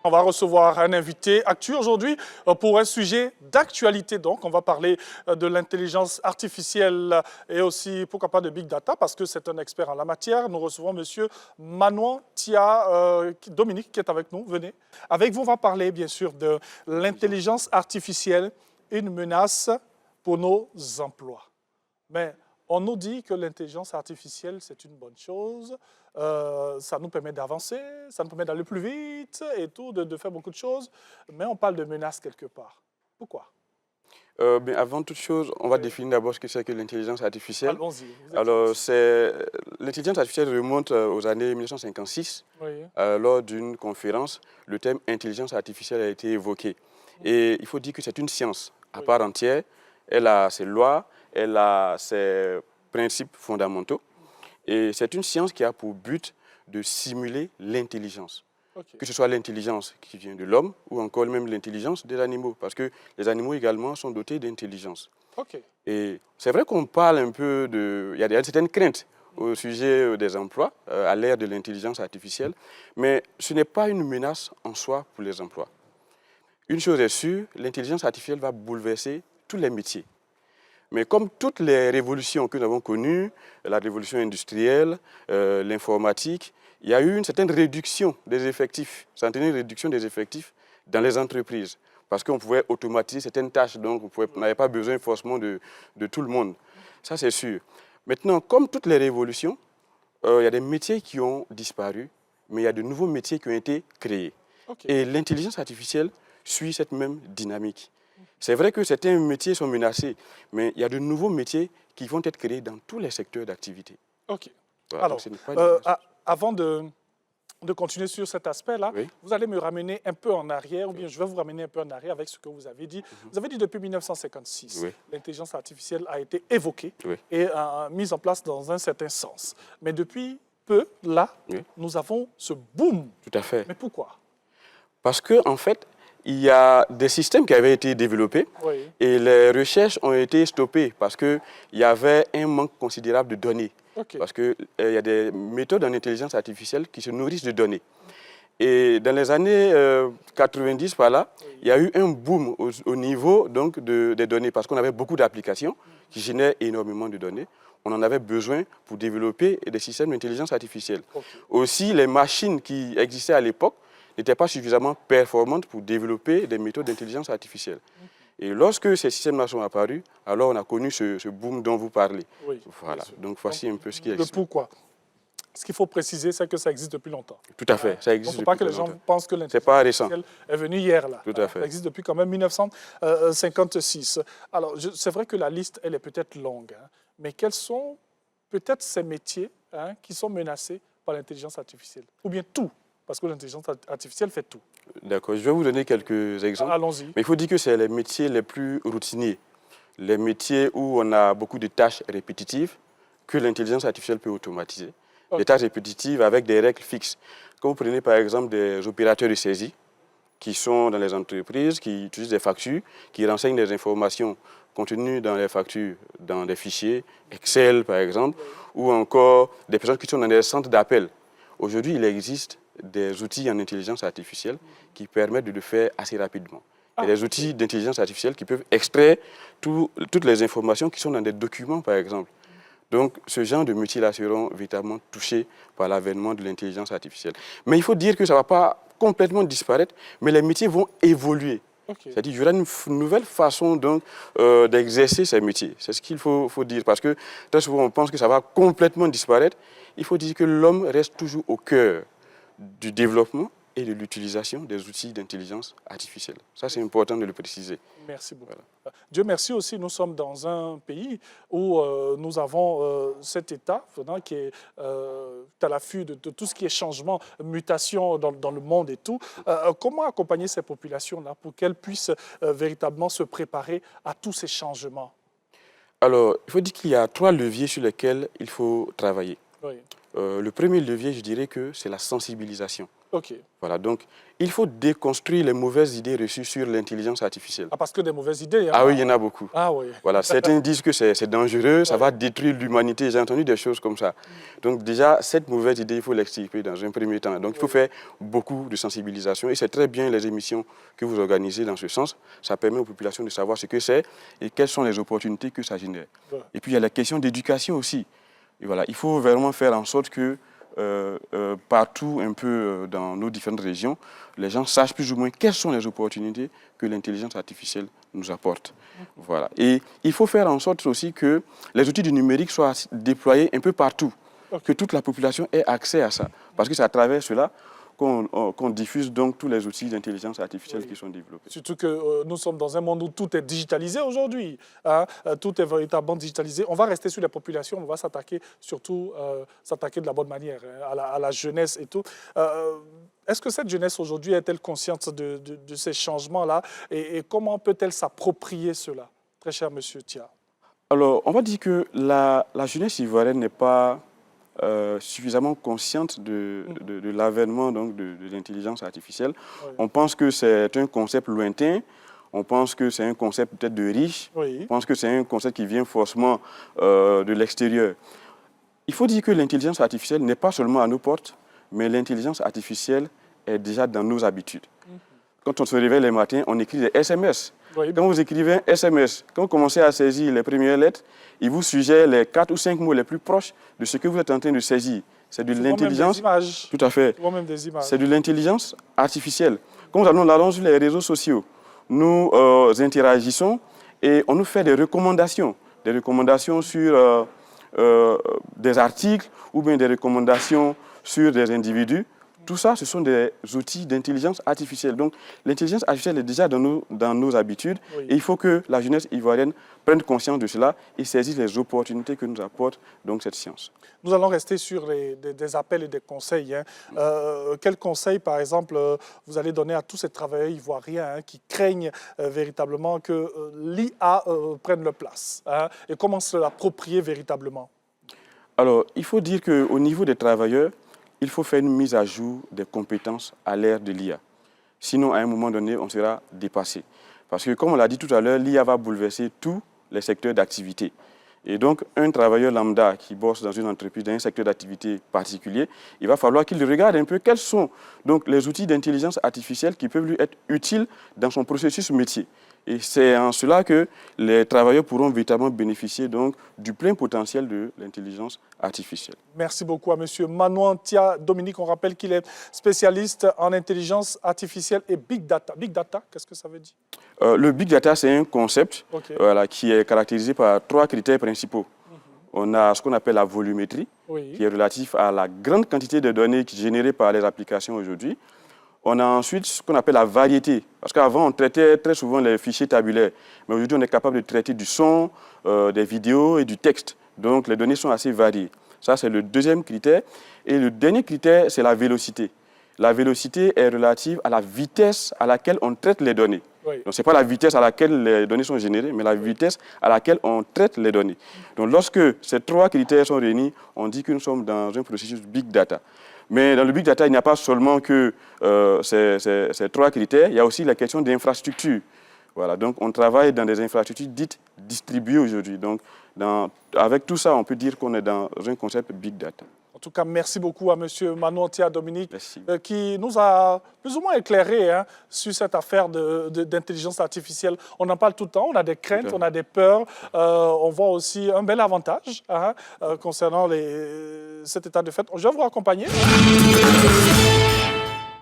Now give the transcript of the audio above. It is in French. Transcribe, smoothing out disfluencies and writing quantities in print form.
On va recevoir un invité actu aujourd'hui pour un sujet d'actualité. Donc, on va parler de l'intelligence artificielle et aussi, pourquoi pas, de Big Data, parce que c'est un expert en la matière. Nous recevons M. Manuan Tia Dominique qui est avec nous. Venez. Avec vous, on va parler, bien sûr, de l'intelligence artificielle, une menace pour nos emplois. Mais on nous dit que l'intelligence artificielle, c'est une bonne chose. Ça nous permet d'avancer, ça nous permet d'aller plus vite et tout, de faire beaucoup de choses. Mais on parle de menaces quelque part. Pourquoi? Avant toute chose, on va définir d'abord ce que c'est que l'intelligence artificielle. Allons-y. Alors, l'intelligence artificielle remonte aux années 1956. Oui. Lors d'une conférence, le thème intelligence artificielle a été évoqué. Et il faut dire que c'est une science à part entière. Elle a ses lois, elle a ses principes fondamentaux. Et c'est une science qui a pour but de simuler l'intelligence. Que ce soit l'intelligence qui vient de l'homme ou encore même l'intelligence des animaux. Parce que les animaux également sont dotés d'intelligence. Et c'est vrai qu'on parle un peu de... Il y a une certaine crainte au sujet des emplois à l'ère de l'intelligence artificielle. Mais ce n'est pas une menace en soi pour les emplois. Une chose est sûre, l'intelligence artificielle va bouleverser tous les métiers. Mais comme toutes les révolutions que nous avons connues, la révolution industrielle, l'informatique, il y a eu une certaine réduction des effectifs, une réduction des effectifs dans les entreprises. Parce qu'on pouvait automatiser certaines tâches, donc on n'avait pas besoin forcément de tout le monde. Ça, c'est sûr. Maintenant, comme toutes les révolutions, il y a des métiers qui ont disparu, mais il y a de nouveaux métiers qui ont été créés. Et l'intelligence artificielle suit cette même dynamique. C'est vrai que certains métiers sont menacés, mais il y a de nouveaux métiers qui vont être créés dans tous les secteurs d'activité. Voilà, alors, avant de continuer sur cet aspect-là, vous allez me ramener un peu en arrière, ou bien je vais vous ramener un peu en arrière avec ce que vous avez dit. Vous avez dit depuis 1956, l'intelligence artificielle a été évoquée et mise en place dans un certain sens. Mais depuis peu, là, nous avons ce boom. Tout à fait. Mais pourquoi? Parce qu'en fait, il y a des systèmes qui avaient été développés et les recherches ont été stoppées parce qu'il y avait un manque considérable de données. Parce qu'il y a des méthodes en intelligence artificielle qui se nourrissent de données. Et dans les années 90, par là, il y a eu un boom au niveau donc, des données parce qu'on avait beaucoup d'applications qui génèrent énormément de données. On en avait besoin pour développer des systèmes d'intelligence artificielle. Aussi, les machines qui existaient à l'époque n'étaient pas suffisamment performantes pour développer des méthodes d'intelligence artificielle. Et lorsque ces systèmes-là sont apparus, alors on a connu ce boom dont vous parlez. Voilà, donc voici un peu ce qui existe. Le pourquoi. Ce qu'il faut préciser, c'est que ça existe depuis longtemps. Tout à fait, ça existe depuis longtemps. Il ne faut pas que les gens pensent que l'intelligence artificielle est venue hier. Là. Tout à fait. Ça existe depuis quand même 1956. Alors, c'est vrai que la liste, elle est peut-être longue, mais quels sont peut-être ces métiers qui sont menacés par l'intelligence artificielle? Ou bien tout? Parce que l'intelligence artificielle fait tout. D'accord, je vais vous donner quelques exemples. Allons-y. Mais il faut dire que c'est les métiers les plus routiniers, les métiers où on a beaucoup de tâches répétitives que l'intelligence artificielle peut automatiser. Des tâches répétitives avec des règles fixes. Quand vous prenez par exemple des opérateurs de saisie qui sont dans les entreprises, qui utilisent des factures, qui renseignent des informations contenues dans les factures, dans des fichiers, Excel par exemple, ou encore des personnes qui sont dans des centres d'appel. Aujourd'hui, il existe des outils en intelligence artificielle qui permettent de le faire assez rapidement. Il y a des outils d'intelligence artificielle qui peuvent extraire toutes les informations qui sont dans des documents, par exemple. Donc, ce genre de métiers-là seront véritablement touchés par l'avènement de l'intelligence artificielle. Mais il faut dire que ça ne va pas complètement disparaître, mais les métiers vont évoluer. C'est-à-dire qu'il y aura une nouvelle façon d'exercer ces métiers. C'est ce qu'il faut dire. Parce que très souvent, on pense que ça va complètement disparaître. Il faut dire que l'homme reste toujours au cœur du développement et de l'utilisation des outils d'intelligence artificielle. Ça, c'est important de le préciser. Merci beaucoup. Voilà. Dieu merci aussi, nous sommes dans un pays où nous avons cet État qui est à l'affût de tout ce qui est changement, mutation dans le monde et tout. Comment accompagner ces populations-là pour qu'elles puissent véritablement se préparer à tous ces changements? Alors, il faut dire qu'il y a 3 leviers sur lesquels il faut travailler. Le premier levier, je dirais que c'est la sensibilisation. OK. Voilà, donc il faut déconstruire les mauvaises idées reçues sur l'intelligence artificielle. Ah, parce que des mauvaises idées, hein. Ah oui, il y en a beaucoup. Ah oui. Voilà, certains disent que c'est dangereux, ça va détruire l'humanité. J'ai entendu des choses comme ça. Donc déjà, cette mauvaise idée, il faut l'extirper dans un premier temps. Donc il faut faire beaucoup de sensibilisation et c'est très bien les émissions que vous organisez dans ce sens. Ça permet aux populations de savoir ce que c'est et quelles sont les opportunités que ça génère. Ouais. Et puis il y a la question d'éducation aussi. Et voilà, il faut vraiment faire en sorte que partout un peu dans nos différentes régions, les gens sachent plus ou moins quelles sont les opportunités que l'intelligence artificielle nous apporte. Voilà. Et il faut faire en sorte aussi que les outils du numérique soient déployés un peu partout, que toute la population ait accès à ça. Parce que c'est à travers cela qu'on diffuse donc tous les outils d'intelligence artificielle qui sont développés. Surtout que nous sommes dans un monde où tout est digitalisé aujourd'hui. Hein? Tout est véritablement digitalisé. On va rester sur les populations, on va s'attaquer surtout s'attaquer de la bonne manière hein, à la jeunesse et tout. Est-ce que cette jeunesse aujourd'hui est-elle consciente de ces changements-là et comment peut-elle s'approprier cela, très cher monsieur Tia? Alors, on va dire que la jeunesse ivoirienne n'est pas suffisamment consciente de l'avènement de l'intelligence artificielle. Oui. On pense que c'est un concept lointain, on pense que c'est un concept peut-être de riche, Oui. on pense que c'est un concept qui vient forcément de l'extérieur. Il faut dire que l'intelligence artificielle n'est pas seulement à nos portes, mais l'intelligence artificielle est déjà dans nos habitudes. Quand on se réveille les matins, on écrit des SMS. Oui. Quand vous écrivez un SMS, quand vous commencez à saisir les premières lettres, il vous suggère les 4 ou 5 mots les plus proches de ce que vous êtes en train de saisir. C'est de l'intelligence. Tout à fait. Même des images. C'est de l'intelligence artificielle. Quand nous allons sur les réseaux sociaux, nous interagissons et on nous fait des recommandations sur des articles ou bien des recommandations sur des individus. Tout ça, ce sont des outils d'intelligence artificielle. Donc, l'intelligence artificielle est déjà dans nos habitudes Oui. et il faut que la jeunesse ivoirienne prenne conscience de cela et saisisse les opportunités que nous apporte donc cette science. Nous allons rester sur des appels et des conseils. Hein. Quels conseils, par exemple, vous allez donner à tous ces travailleurs ivoiriens hein, qui craignent véritablement que l'IA prenne leur place hein, et comment se l'approprier véritablement? Alors, il faut dire qu'au niveau des travailleurs, il faut faire une mise à jour des compétences à l'ère de l'IA. Sinon, à un moment donné, on sera dépassé. Parce que, comme on l'a dit tout à l'heure, l'IA va bouleverser tous les secteurs d'activité. Et donc, un travailleur lambda qui bosse dans une entreprise, dans un secteur d'activité particulier, il va falloir qu'il regarde un peu quels sont donc, les outils d'intelligence artificielle qui peuvent lui être utiles dans son processus métier. Et c'est en cela que les travailleurs pourront véritablement bénéficier donc, du plein potentiel de l'intelligence artificielle. Merci beaucoup à M. Manuel Tia Dominique. On rappelle qu'il est spécialiste en intelligence artificielle et Big Data. Big Data, qu'est-ce que ça veut dire? Le Big Data, c'est un concept qui est caractérisé par 3 critères principaux. On a ce qu'on appelle la volumétrie, qui est relatif à la grande quantité de données générées par les applications aujourd'hui. On a ensuite ce qu'on appelle la variété, parce qu'avant, on traitait très souvent les fichiers tabulaires. Mais aujourd'hui, on est capable de traiter du son, des vidéos et du texte. Donc, les données sont assez variées. Ça, c'est le deuxième critère. Et le dernier critère, c'est la vélocité. La vélocité est relative à la vitesse à laquelle on traite les données. Donc, ce n'est pas la vitesse à laquelle les données sont générées, mais la vitesse à laquelle on traite les données. Donc, lorsque ces 3 critères sont réunis, on dit que nous sommes dans un processus Big Data. Mais dans le Big Data, il n'y a pas seulement que ces 3 critères, il y a aussi la question d'infrastructure. Voilà, donc on travaille dans des infrastructures dites distribuées aujourd'hui. Donc, avec tout ça, on peut dire qu'on est dans un concept Big Data. En tout cas, merci beaucoup à M. Manuel Tia Dominique qui nous a plus ou moins éclairé hein, sur cette affaire d'intelligence artificielle. On en parle tout le temps, on a des craintes, on a des peurs. On voit aussi un bel avantage hein, concernant cet état de fait. Je vais vous accompagner.